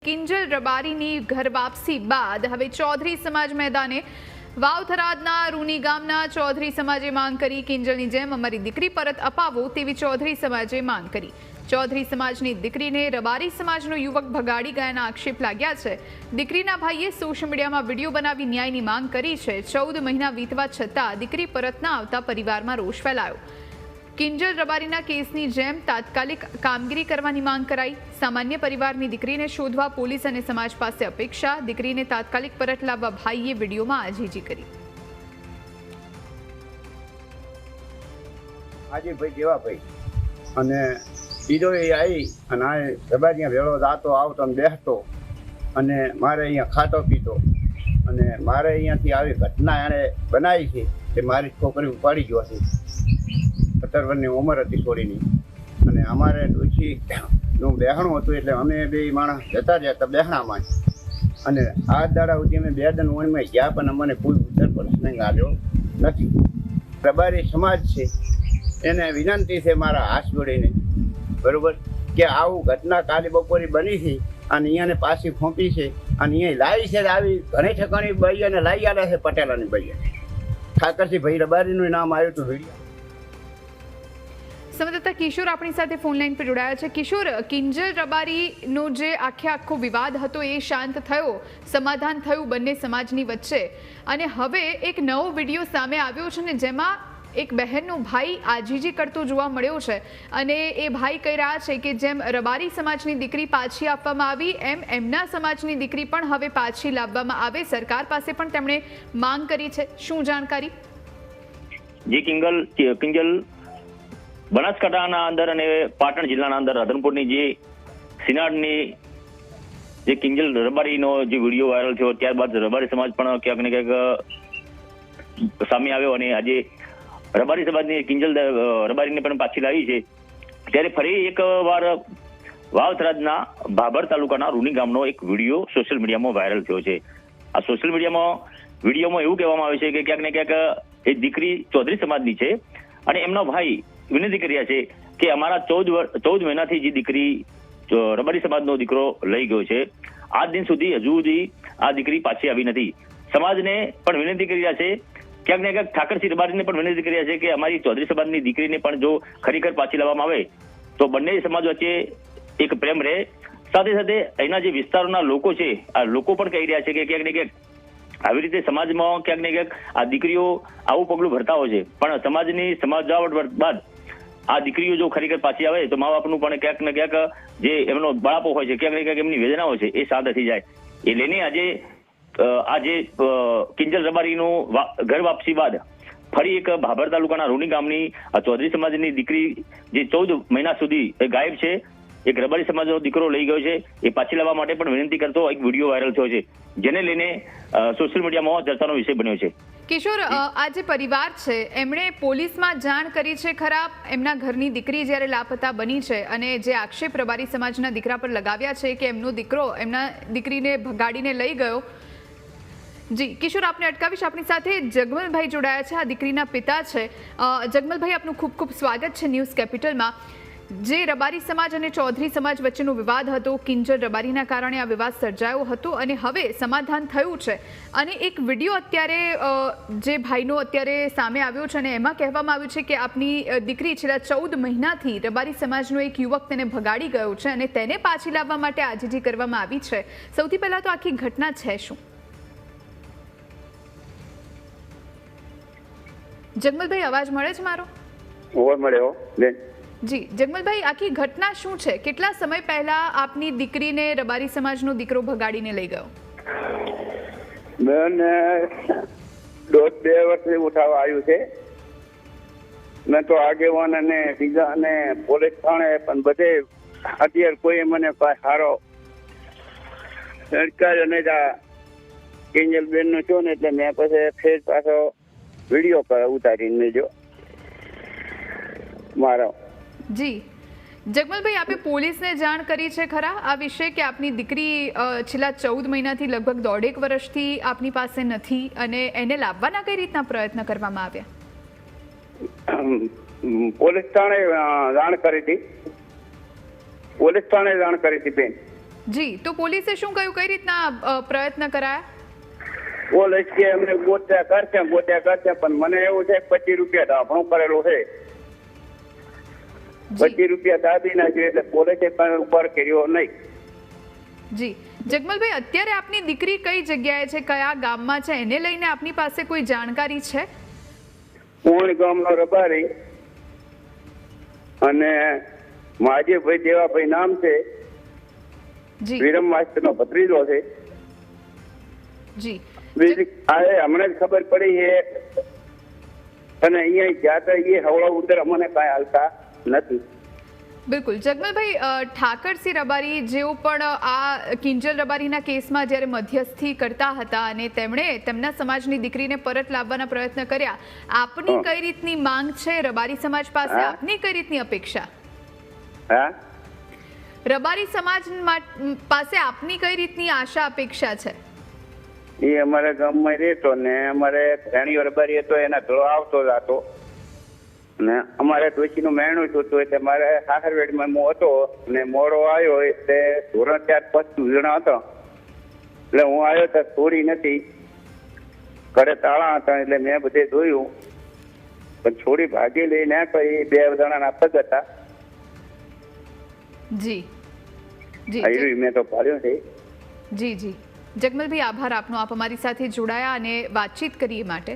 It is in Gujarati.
કિંજલ રબારીની ઘર વાપસી બાદ હવે ચૌધરી સમાજ મેદાને વાવથરાદના રૂની ગામના ચૌધરી સમાજે માંગ કરી કિંજલની જેમ અમારી દીકરી પરત અપાવો તેવી ચૌધરી સમાજે માંગ કરી। ચૌધરી સમાજની દીકરીને રબારી સમાજનો યુવક ભગાડી ગયાના આક્ષેપ લાગ્યા છે। દીકરીના ભાઈએ સોશિયલ મીડિયામાં વિડીયો બનાવી ન્યાયની માંગ કરી છે। 14 મહિના વીતવા છતાં દીકરી પરત ન આવતા પરિવારમાં રોષ ફેલાયો। કિંજલ રબારીના કેસની જેમ તાત્કાલિક કામગીરી કરવાની માંગ કરાઈ। સામાન્ય પરિવારની દીકરીને શોધવા પોલીસ અને સમાજ પાસે અપેક્ષા। દીકરીને તાત્કાલિક પરત લાવવા ભાઈએ વિડીયોમાં આજીજી કરી। આજે ભાઈ જેવા ભાઈ અને ઈદો એ આવી અને આ રબારીયા વેળો જાતો આવતો અને બેસતો અને મારે અહીંયા ખાતો પીતો અને મારે અહીંયાથી આવી ઘટના એણે બનાવી છે કે મારી છોકરી ઉપાડી ગયો છે। 17 વર્ષની ઉંમર હતી છોડીની અને અમારે ડોશીનું બેહણું હતું એટલે અમે બે માણસ જતા જતા બેહણામાં અને આ દાડા સુધી અમે 2 દિન ઓણમાં ગયા પણ અમને કોઈ ઉત્તર પ્રશ્ન આવ્યો નથી। રબારી સમાજ છે એને વિનંતી છે મારા હાથ જોડીને બરોબર કે આવું ઘટના કાલે બપોરે બની છે અને અહીંયાને પાછી ફોંપી છે અને અહીંયા લાવી છે આવી ઘણી ઠકાણી ભાઈ અને લાવી આવ્યા છે પટેલાની ભાઈ ઠાકરસિંહ ભાઈ રબારીનું નામ આવ્યું હતું વિડીયો। સંવાદદાતા કિશોર આપણી સાથે ફોન લાઈન પર જોડાયા છે। કિશોર, કિંજલ રબારીનો જે આખો વિવાદ હતો એ શાંત થયો, સમાધાન થયું બંને સમાજની વચ્ચે અને હવે એક નવો વિડીયો સામે આવ્યો છે ને જેમાં એક બહેનનો ભાઈ આજીજી કરતો જોવા મળ્યો છે અને એ ભાઈ કહી રહ્યા છે કે જેમ રબારી સમાજની દીકરી પાછી આપવામાં આવી એમ એમના સમાજની દીકરી પણ હવે પાછી લાવવામાં આવે। સરકાર પાસે પણ તેમણે માંગ કરી છે। શું જાણકારી? જી કિંજલ બનાસકાંઠાના અંદર અને પાટણ જિલ્લાના અંદર રાધનપુરની જે સિનાડની જે કિંજલ રબારીનો જે વિડીયો વાયરલ થયો ત્યારબાદ રબારી સમાજ પણ ક્યાંક ને ક્યાંક સામે આવ્યો અને આજે રબારી સમાજની કિંજલ રબારીને પણ પાછી લાવી છે। ત્યારે ફરી એક વાર વાવથરાદના ભાભર તાલુકાના રૂની ગામનો એક વિડીયો સોશિયલ મીડિયામાં વાયરલ થયો છે। આ સોશિયલ વિડીયોમાં એવું કહેવામાં આવે છે કે ક્યાંક ને ક્યાંક એ દીકરી ચૌધરી સમાજની છે અને એમનો ભાઈ વિનંતી કર્યા છે કે અમારા 14 મહિનાથી જે દીકરી રબારી સમાજનો દીકરો લઈ ગયો છે આજ દિન સુધી હજુ સુધી આ દીકરી પાછી આવી નથી। સમાજને પણ વિનંતી કરી રહ્યા છે, ક્યાંક ને ક્યાંક ઠાકરસિંહ રબારીને પણ વિનંતી કરી રહ્યા છે કે અમારી ચૌધરી સમાજની દીકરીને પણ જો ખરેખર પાછી લાવવામાં આવે તો બંને સમાજ વચ્ચે એક પ્રેમ રહે। સાથે સાથે અહીંના જે વિસ્તારોના લોકો છે આ લોકો પણ કહી રહ્યા છે કે ક્યાંક ને ક્યાંક આવી રીતે સમાજમાં ક્યાંક ને ક્યાંક આ દીકરીઓ આવું પગલું ભરતા હોય છે પણ સમાજની સમજાવટ બાદ આ દીકરીઓ જો ખરેખર પાછી આવે તો મા બાપનું પણ ક્યાંક ને ક્યાંક જે એમનો બાળાપો હોય છે ક્યાંક ને ક્યાંક એમની વેદના હોય છે એ શાંત થઈ જાય। એ લઈને આજે કિંજલ રબારીનું ઘર વાપસી બાદ ફરી એક ભાભર તાલુકાના રૂની ગામની ચૌધરી સમાજની દીકરી જે 14 મહિના સુધી ગાયબ છે, એક રબારી સમાજનો દીકરો લઈ ગયો છે, એ પાછી લાવવા માટે પણ વિનંતી કરતો એક વિડીયો વાયરલ થયો છે જેને લઈને સોશિયલ મીડિયામાં ચર્ચાનો વિષય બન્યો છે। કિશોર, આ જે પરિવાર છે એમણે પોલીસમાં જાણ કરી છે ખરા એમના ઘરની દીકરી જ્યારે લાપતા બની છે અને જે આક્ષેપ રબારી સમાજના દીકરા પર લગાવ્યા છે કે એમનો દીકરો એમના દીકરીને ભગાડીને લઈ ગયો? જી કિશોર, આપને અટકાવીશ। આપણી સાથે જગમલભાઈ જોડાયા છે, આ દીકરીના પિતા છે। જગમલભાઈ, આપનું ખૂબ ખૂબ સ્વાગત છે ન્યૂઝ કેપિટલમાં। જે રબારી સમાજ અને ચૌધરી સમાજ વચ્ચેનો વિવાદ હતો, કિંજલ રબારીના કારણે આ વિવાદ સર્જાયો હતો અને હવે સમાધાન થયું છે અને એક વિડીયો અત્યારે જે ભાઈનો અત્યારે સામે આવ્યો છે અને એમાં કહેવામાં આવ્યું છે કે આપની દીકરી છેલ્લા 14 મહિનાથી રબારી સમાજનો એક યુવક તેને ભગાડી ગયો છે અને તેને પાછી લાવવા માટે આજીજી કરવામાં આવી છે। સૌથી પહેલા તો આખી ઘટના છે શું? જગમલભાઈ, અવાજ મળે છે મારો? મળ્યો જી જગમલભાઈ, આખી ઘટના શું છે? કેટલા સમય પહેલા આપની દીકરીને રબારી સમાજનો દીકરો ભગાડીને લઈ ગયો? બેન 1.5-2 વર્ષથી ઉઠાવવા આવ્યું છે। મેં તો આગેવાન અને બીજા અને પોલીસ થાણે પણ બધે અત્યારે કોઈ મને સારો સરકાર અને કિંજલ બેન નું છું ને એટલે મેં પછી ફેર પાછો વિડીયો ઉતારીને મેજો મારો। જી જગમલભાઈ, આપે પોલીસને જાણ કરી છે ખરા આ વિશે કે આપની દીકરી છેલ્લા 14 મહિનાથી લગભગ 1.5 વર્ષથી આપની પાસે નથી અને એને લાવવાના કઈ રીતના પ્રયત્ન કરવામાં આવ્યા? પોલીસ થાણે જાણ કરી હતી બેન। જી, તો પોલીસે શું કહ્યું, કઈ રીતના પ્રયત્ન કરાયા? પોલીસ કે અમને ગોત્યા કરશે પણ મને એવું છે કે 25 રૂપિયા ડાભણું કરેલું છે. 25 રૂપિયા દાબી નાખ્યું એટલે પોલીસે પણ ઉપર કર્યો નહીં. જી, જગમલભાઈ, અત્યારે આપની દીકરી કઈ જગ્યાએ છે, કયા ગામમાં છે, એને લઈને આપની પાસે કોઈ જાણકારી છે? પૂર્ણ ગામનો રબારી અને માજીભાઈ દેવાભાઈ નામ છે. જી વિરમ માસ્ટરનો ભત્રીજો છે. જી, હમણાં જ ખબર પડી છે અને અહીંયા જ્યાં એ હવળો ઉતર અમને કાંઈ હાલતા નથી. બિલકુલ જગમલભાઈ, ઠાકરસિંહ રબારી જેઓ પણ આ કિંજલ રબારીના કેસમાં જ્યારે મધ્યસ્થી કરતા હતા અને તેમણે તેમના સમાજની દીકરીને પરત લાવવાના પ્રયત્ન કર્યા, આપની કઈ રીતની માંગ છે રબારી સમાજ પાસે? આપની કઈ રીતની અપેક્ષા? હા, રબારી સમાજ પાસે આપની કઈ રીતની આશા અપેક્ષા છે? એ અમારા ગામમાં રહેતો ને અમારે ધણીઓ રબારી હતો, એના ધોળો આવતો જતો ને અમારે ડોશીનું મહેણું હતું એટલે મારે સાસરવેડમાં હું હતો ને મોડો આવ્યો એટલે ધોરણ 4-5 જણા હતો એટલે હું આવ્યો તો ચોરી નથી, ઘરે તાળા હતા એટલે મેં બધે જોયું પણ છોડી ભાગી લઈને કોઈ 2 જણાના પગ હતા. જી જી આવ્યું મેં તો ભાર્યું છે. જી જી, જગમલભાઈ આભાર આપનો, આપ અમારી સાથે જોડાયા અને વાતચીત કરી એ માટે.